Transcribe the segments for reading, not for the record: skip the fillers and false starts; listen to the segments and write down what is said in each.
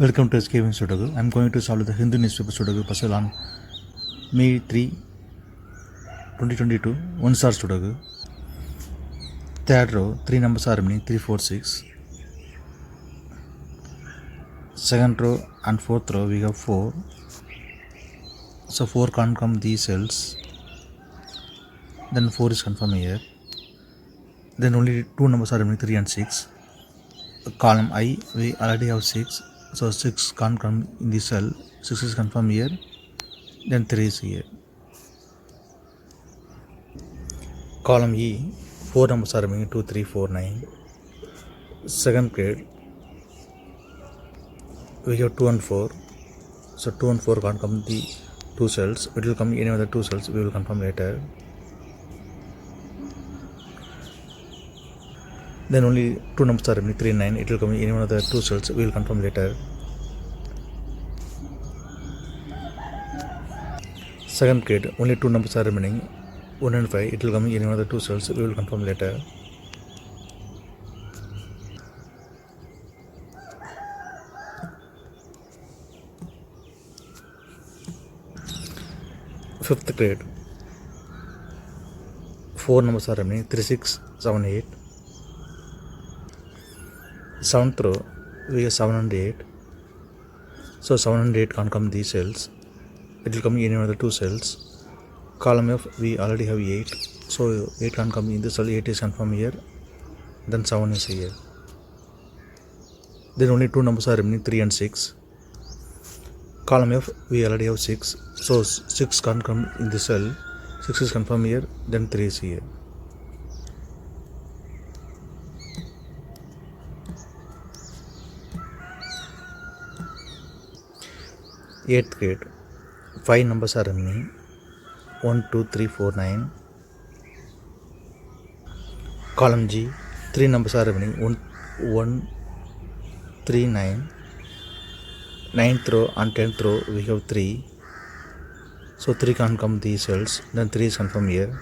Welcome to SkVm Sudoku. I am going to solve the Hindu newspaper Sudoku puzzle on May 3, 2022. One star Sudoku. Third row, 3 numbers are remaining 3, 4, 6. Second row and fourth row we have 4. So 4 can't come these cells. Then 4 is confirmed here. Then only 2 numbers are remaining 3 and 6. Column I, we already have 6. So 6 can't come in the cell. 6 is confirmed here. Then 3 is here. Column E, 4 numbers are remaining 2, 3, 4, 9. Second grade, we have 2 and 4. So 2 and 4 can't come the 2 cells. It will come any other 2 cells. We will confirm later. Then only 2 numbers are remaining 3 and 9. It will come any one of the 2 cells. We will confirm later. Second grade, only 2 numbers are remaining 1 and 5. It will come any one of the 2 cells. We will confirm later. Fifth grade, 4 numbers are remaining 3, 6, 7, 8. Seventh row, we have 7 and 8. So 7 and 8 can't come these cells. It will come in any of the 2 cells. Column F, we already have 8. So 8 can't come in the cell. 8 is confirmed here. Then 7 is here. Then only 2 numbers are remaining 3 and 6. Column F, we already have 6. So 6 can't come in the cell. 6 is confirmed here. Then 3 is here. Eighth grade, 5 numbers are remaining 1, 2, 3, 4, 9. Column G, 3 numbers are remaining 1, 3, 9. 9th row and 10th row we have 3. So 3 can't come these cells. Then 3 is confirmed here.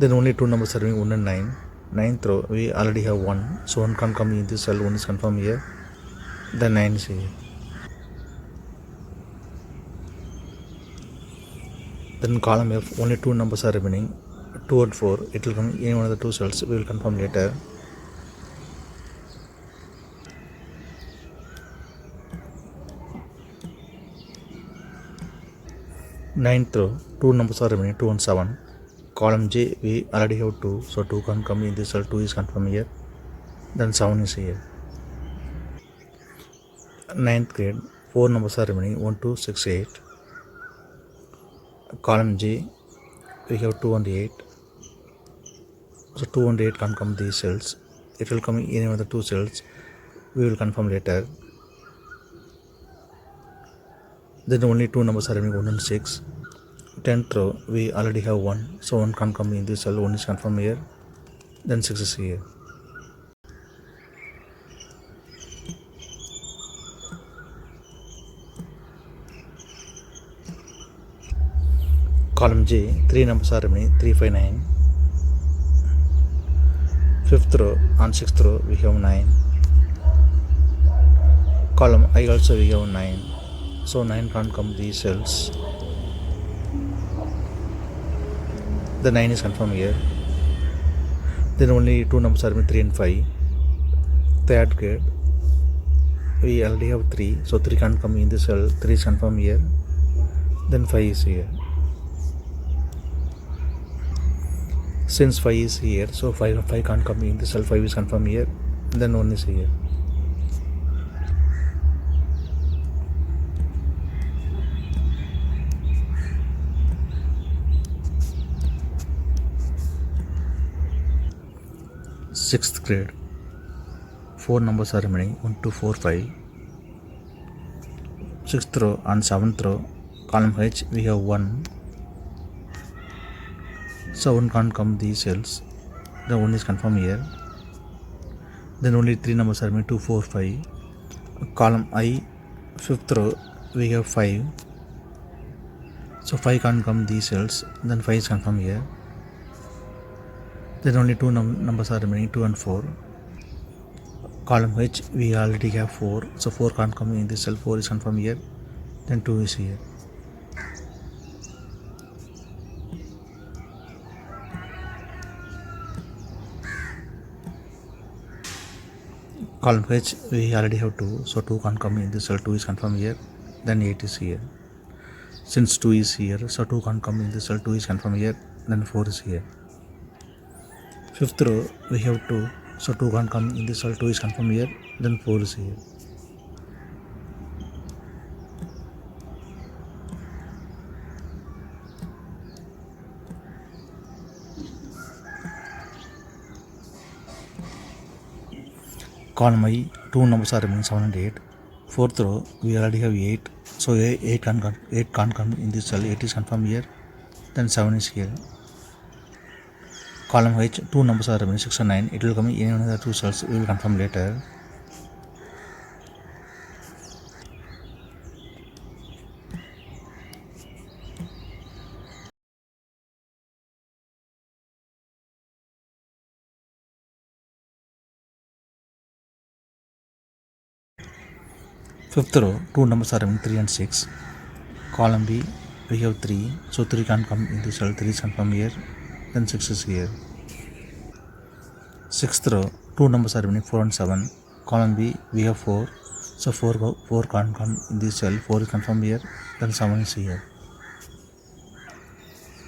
Then only 2 numbers are remaining 1 and 9. 9th row we already have 1. So 1 can't come in this cell. 1 is confirmed here. Then 9 is here. Then column F, only 2 numbers are remaining 2 and 4. It will come in one of the 2 cells. We will confirm later. Ninth row, 2 numbers are remaining 2 and 7. Column J, we already have 2. So 2 can't come in this cell. 2 is confirmed here. Then 7 is here. Ninth grade, 4 numbers are remaining 1, 2, 6, 8. Column J, we have 2 and 8. So 2 and 8 can't come these cells. It will come in any of the 2 cells. We will confirm later. Then only 2 numbers are remaining 1 and 6. 10th row, we already have 1. So 1 can't come in this cell. 1 is confirmed here. Then 6 is here. Column J, 3 numbers are remaining 3, 5, 9. 5th row and 6th row we have 9. Column I also we have 9. So 9 can't come these cells. The 9 is confirmed here. Then only 2 numbers are remaining 3 and 5. Third grade, we already have 3. So 3 can't come in this cell. 3 is confirmed here. Then 5 is here. Since 5 is here, so 5 can't come in the cell. 5 is confirmed here. Then 1 is here. Sixth grade, 4 numbers are remaining 1, 2, 4, 5. 6th row and 7th row, column H we have 1. So 1 can't come these cells. The 1 is confirmed here. Then only 3 numbers are remaining 2, 4, 5. Column I, 5th row we have 5. So 5 can't come these cells. Then 5 is confirmed here. Then only 2 numbers are remaining 2 and 4. Column H, we already have 4, so 4 can't come in this cell, 4 is confirmed here, then 2 is here. Column H, we already have 2, so 2 can't come in this cell, 2 is confirmed here, then 8 is here. Since 2 is here, so 2 can't come in this cell, 2 is confirmed here, then 4 is here. Fifth row, we have 2, so 2 can't come in this cell, 2 is confirmed here, then 4 is here. Column I, 2 numbers are remaining 7 and 8. Fourth row, we already have 8, so 8 can't come in this cell, 8 is confirmed here, then 7 is here. Column H, 2 numbers are remaining 6 and 9, it will come in any one of the 2 cells, we will confirm later. Fifth row, 2 numbers are remaining 3 and 6. Column B, we have 3, so 3 can't come in this cell, 3 is confirmed here, then 6 is here. Sixth row, 2 numbers are remaining 4 and 7. Column B, we have 4, so 4 can't come in this cell, 4 is confirmed here, then 7 is here.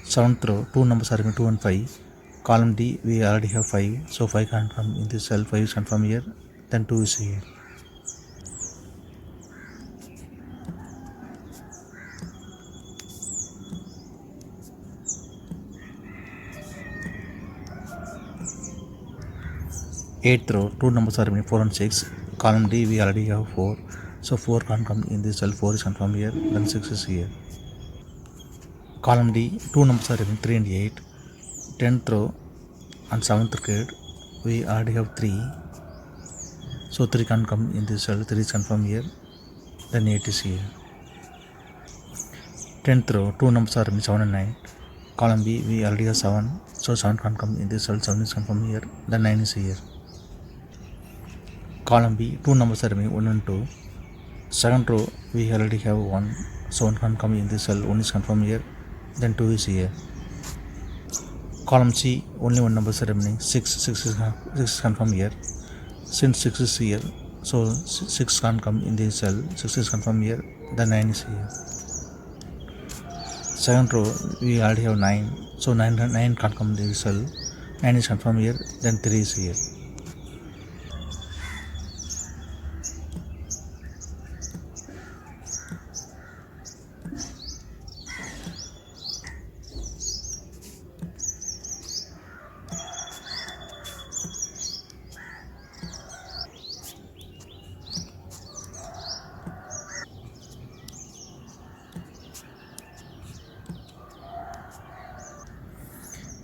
Seventh row, 2 numbers are remaining 2 and 5. Column D, we already have 5, so 5 can't come in this cell, 5 is confirmed here, then 2 is here. Eighth row, 2 numbers are remaining 4 and 6. Column D, we already have 4, so 4 can't come in this cell, 4 is confirmed here, then 6 is here. Column D, 2 numbers are remaining 3 and 8. 10th row and 7th grade, we already have 3, so 3 can't come in this cell, 3 is confirmed here, then 8 is here. 10th row, 2 numbers are remaining 7 and 9. Column B, we already have 7, so 7 can't come in this cell, 7 is confirmed here, then 9 is here. Column B, 2 numbers are remaining 1 and 2. Second row, we already have 1, so 1 can't come in this cell, 1 is confirmed here, then 2 is here. Column C, only 1 number is remaining, 6 is confirmed here. Since 6 is here, so 6 can't come in this cell, 6 is confirmed here, then 9 is here. Second row, we already have 9, so 9 can't come in this cell, 9 is confirmed here, then 3 is here.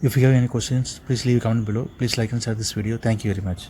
If you have any questions, please leave a comment below. Please like and share this video. Thank you very much.